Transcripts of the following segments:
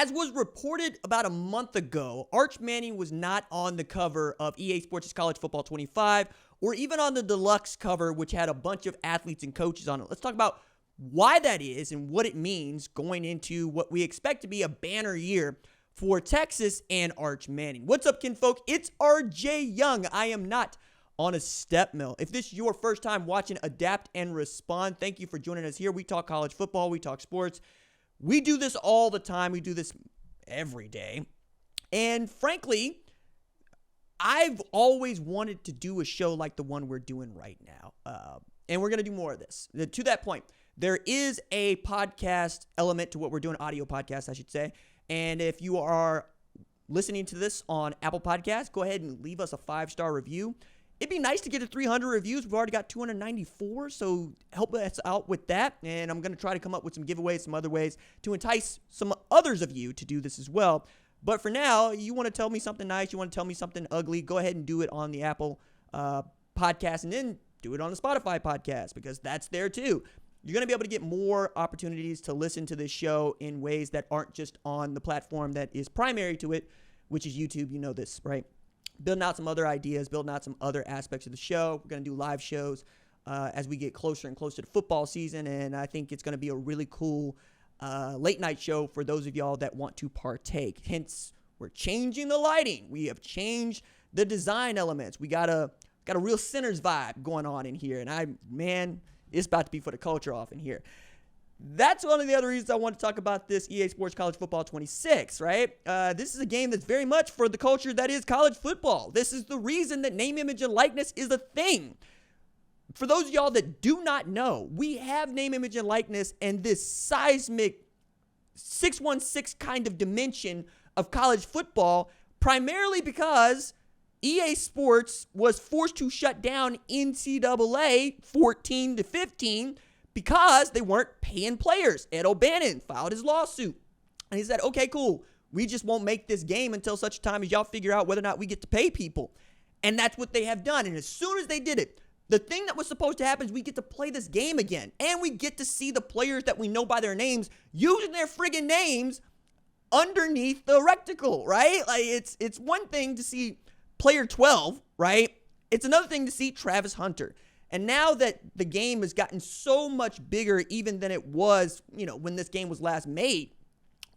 As was reported about a month ago, Arch Manning was not on the cover of EA Sports' College Football 25 or even on the deluxe cover, which had a bunch of athletes and coaches on it. Let's talk about why that is and what it means going into what we expect to be a banner year for Texas and Arch Manning. What's up, kinfolk? It's RJ Young. I am not on a step mill. If this is your first time watching Adapt and Respond, thank you for joining us here. We talk college football. We talk sports. We do this all the time. We do this every day. And frankly, I've always wanted to do a show like the one we're doing right now. And we're going to do more of this. To that point, there is a podcast element to what we're doing, audio podcast, I should say. And if you are listening to this on Apple Podcasts, go ahead and leave us a 5-star review. It'd be nice to get to 300 reviews. We've already got 294, so help us out with that. And I'm going to try to come up with some giveaways, some other ways to entice some others of you to do this as well. But for now, you want to tell me something nice, you want to tell me something ugly, go ahead and do it on the Apple podcast and then do it on the Spotify podcast because that's there too. You're going to be able to get more opportunities to listen to this show in ways that aren't just on the platform that is primary to it, which is YouTube. You know this, right? Building out some other ideas, building out some other aspects of the show. We're going to do live shows as we get closer and closer to football season, and I think it's going to be a really cool late night show for those of y'all that want to partake. Hence, we're changing the lighting. We have changed the design elements. We got a real Sinners vibe going on in here, and it's about to be for the culture off in here. That's one of the other reasons I want to talk about this EA Sports College Football 26, right? This is a game that's very much for the culture that is college football. This is the reason that name, image, and likeness is a thing. For those of y'all that do not know, we have name, image, and likeness and this seismic 616 kind of dimension of college football primarily because EA Sports was forced to shut down NCAA 14-15 because they weren't paying players. Ed O'Bannon filed his lawsuit. And he said, okay, cool. We just won't make this game until such time as y'all figure out whether or not we get to pay people. And that's what they have done. And as soon as they did it, the thing that was supposed to happen is we get to play this game again. And we get to see the players that we know by their names using their friggin' names underneath the reticle, right? Like it's one thing to see player 12, right? It's another thing to see Travis Hunter. And now that the game has gotten so much bigger even than it was, when this game was last made,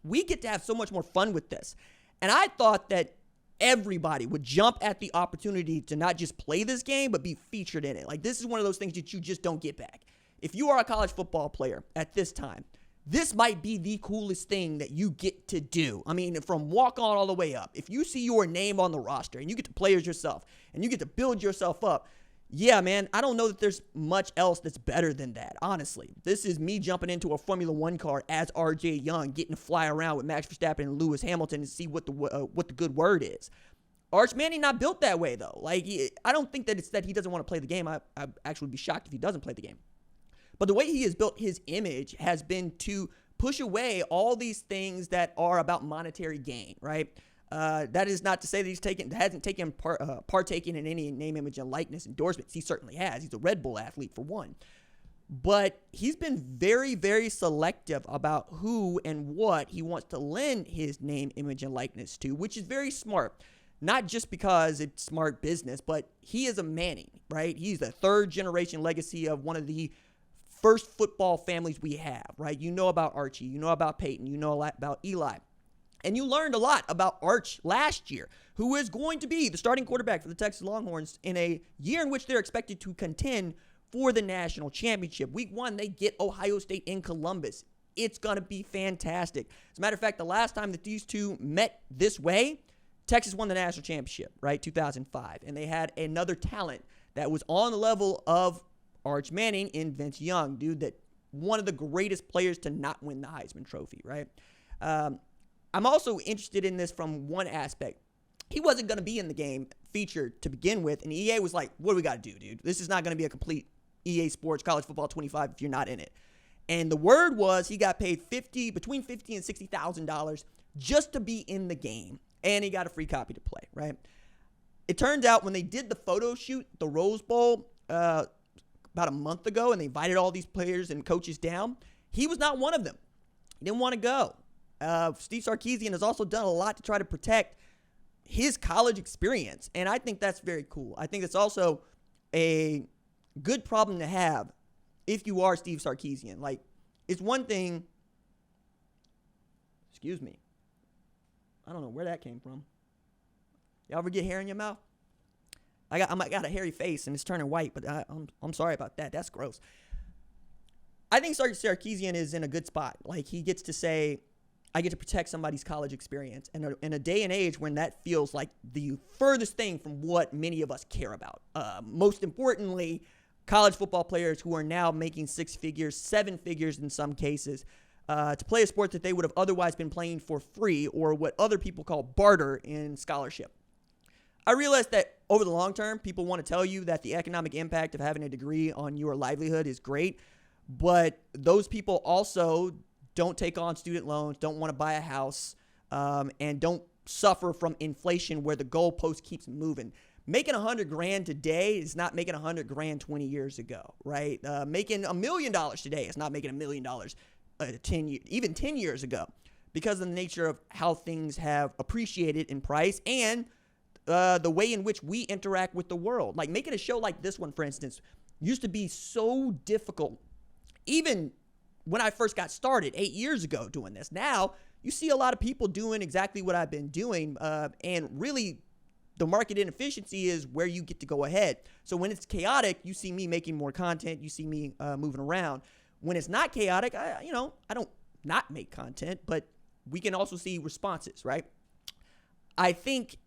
we get to have so much more fun with this. And I thought that everybody would jump at the opportunity to not just play this game, but be featured in it. Like, this is one of those things that you just don't get back. If you are a college football player at this time, this might be the coolest thing that you get to do. I mean, from walk on all the way up. If you see your name on the roster and you get to play as yourself and you get to build yourself up, yeah, man, I don't know that there's much else that's better than that, honestly. This is me jumping into a Formula One car as RJ Young, getting to fly around with Max Verstappen and Lewis Hamilton and see what the good word is. Arch Manning not built that way, though. Like, I don't think that it's that he doesn't want to play the game. I'd actually be shocked if he doesn't play the game. But the way he has built his image has been to push away all these things that are about monetary gain, right? That is not to say that he hasn't partaken in any name, image, and likeness endorsements. He certainly has. He's a Red Bull athlete, for one. But he's been very, very selective about who and what he wants to lend his name, image, and likeness to, which is very smart. Not just because it's smart business, but he is a Manning, right? He's the third-generation legacy of one of the first football families we have, right? You know about Archie. You know about Peyton. You know a lot about Eli. And you learned a lot about Arch last year, who is going to be the starting quarterback for the Texas Longhorns in a year in which they're expected to contend for the national championship. Week 1, they get Ohio State in Columbus. It's going to be fantastic. As a matter of fact, the last time that these two met this way, Texas won the national championship, right, 2005. And they had another talent that was on the level of Arch Manning in Vince Young, dude, that one of the greatest players to not win the Heisman Trophy, right? I'm also interested in this from one aspect. He wasn't going to be in the game featured to begin with, and EA was like, what do we got to do, dude? This is not going to be a complete EA Sports College Football 25 if you're not in it. And the word was he got paid between $50,000 and $60,000 just to be in the game, and he got a free copy to play, right? It turns out when they did the photo shoot, the Rose Bowl, about a month ago, and they invited all these players and coaches down, he was not one of them. He didn't want to go. Steve Sarkisian has also done a lot to try to protect his college experience. And I think that's very cool. I think it's also a good problem to have if you are Steve Sarkisian. Like, it's one thing, excuse me, I don't know where that came from. Y'all ever get hair in your mouth? I got a hairy face and it's turning white, but I'm sorry about that. That's gross. I think Sarkisian is in a good spot. Like, he gets to say, I get to protect somebody's college experience. And in a day and age when that feels like the furthest thing from what many of us care about. Most importantly, college football players who are now making 6 figures, 7 figures in some cases, to play a sport that they would have otherwise been playing for free, or what other people call barter in scholarship. I realize that over the long term, people want to tell you that the economic impact of having a degree on your livelihood is great, but those people also don't take on student loans, don't want to buy a house, and don't suffer from inflation where the goalpost keeps moving. Making $100,000 today is not making $100,000 20 years ago, right? Making $1 million today is not making $1 million 10 years ago, because of the nature of how things have appreciated in price and the way in which we interact with the world. Like, making a show like this one, for instance, used to be so difficult. Even when I first got started 8 years ago doing this, now you see a lot of people doing exactly what I've been doing. And really, the market inefficiency is where you get to go ahead. So when it's chaotic, you see me making more content. You see me moving around. When it's not chaotic, I don't not make content, but we can also see responses, right? I think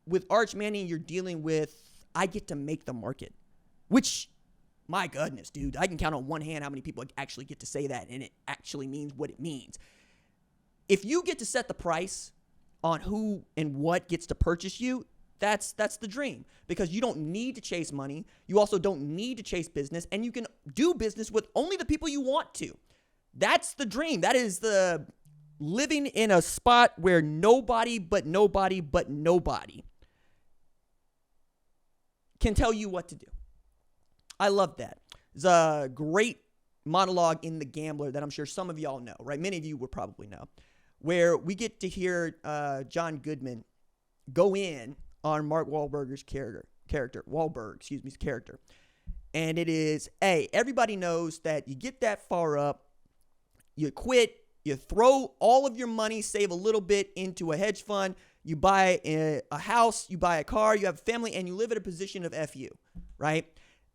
with Arch Manning, you're dealing with, I get to make the market, which, my goodness, dude, I can count on one hand how many people actually get to say that, and it actually means what it means. If you get to set the price on who and what gets to purchase you, that's the dream, because you don't need to chase money. You also don't need to chase business, and you can do business with only the people you want to. That's the dream. That is the living in a spot where nobody can tell you what to do. I love that. There's a great monologue in The Gambler that I'm sure some of y'all know, right? Many of you would probably know, where we get to hear John Goodman go in on Mark Wahlberg's character. And it is, hey, everybody knows that you get that far up, you quit, you throw all of your money, save a little bit into a hedge fund, you buy a house, you buy a car, you have a family, and you live in a position of F you, right?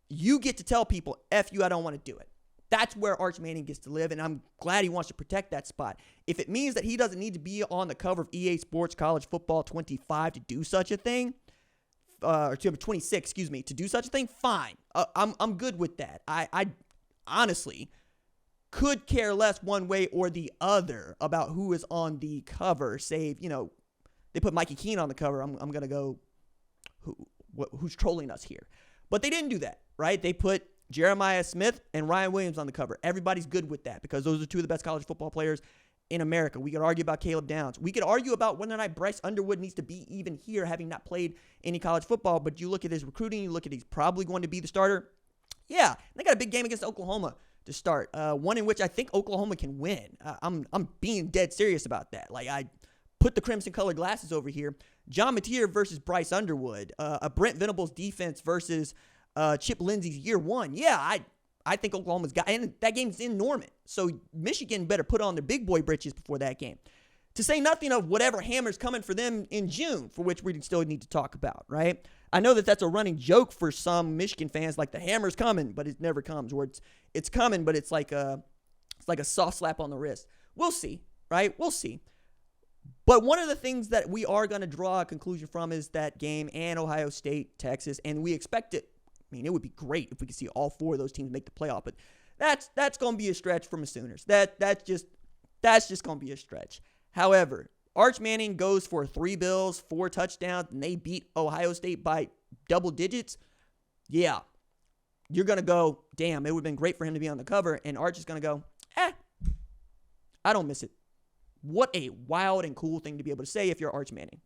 You get to tell people, F you, I don't want to do it. That's where Arch Manning gets to live, and I'm glad he wants to protect that spot. If it means that he doesn't need to be on the cover of EA Sports College Football 25 to do such a thing, or 26, to do such a thing, fine. I'm good with that. I honestly could care less one way or the other about who is on the cover. Save, they put Mikey Keene on the cover. I'm going to go, who's trolling us here? But they didn't do that, right? They put Jeremiah Smith and Ryan Williams on the cover. Everybody's good with that because those are two of the best college football players in America. We could argue about Caleb Downs. We could argue about whether or not Bryce Underwood needs to be even here, having not played any college football. But you look at his recruiting, you look at he's probably going to be the starter. Yeah, they got a big game against Oklahoma to start, one in which I think Oklahoma can win. I'm being dead serious about that. Like, I put the crimson-colored glasses over here. John Mateer versus Bryce Underwood. A Brent Venables defense versus Chip Lindsey's year one. Yeah, I think Oklahoma's got, and that game's in Norman. So Michigan better put on their big boy britches before that game. To say nothing of whatever hammer's coming for them in June, for which we still need to talk about, right? I know that that's a running joke for some Michigan fans, like the hammer's coming, but it never comes. Or it's coming, but it's like a soft slap on the wrist. We'll see, right? We'll see. But one of the things that we are going to draw a conclusion from is that game and Ohio State, Texas, and we expect it. I mean, it would be great if we could see all four of those teams make the playoff, but that's going to be a stretch from the Sooners. That's just going to be a stretch. However, Arch Manning goes for 3 bills, 4 touchdowns, and they beat Ohio State by double digits. Yeah, you're going to go, damn, it would have been great for him to be on the cover, and Arch is going to go, I don't miss it. What a wild and cool thing to be able to say if you're Arch Manning.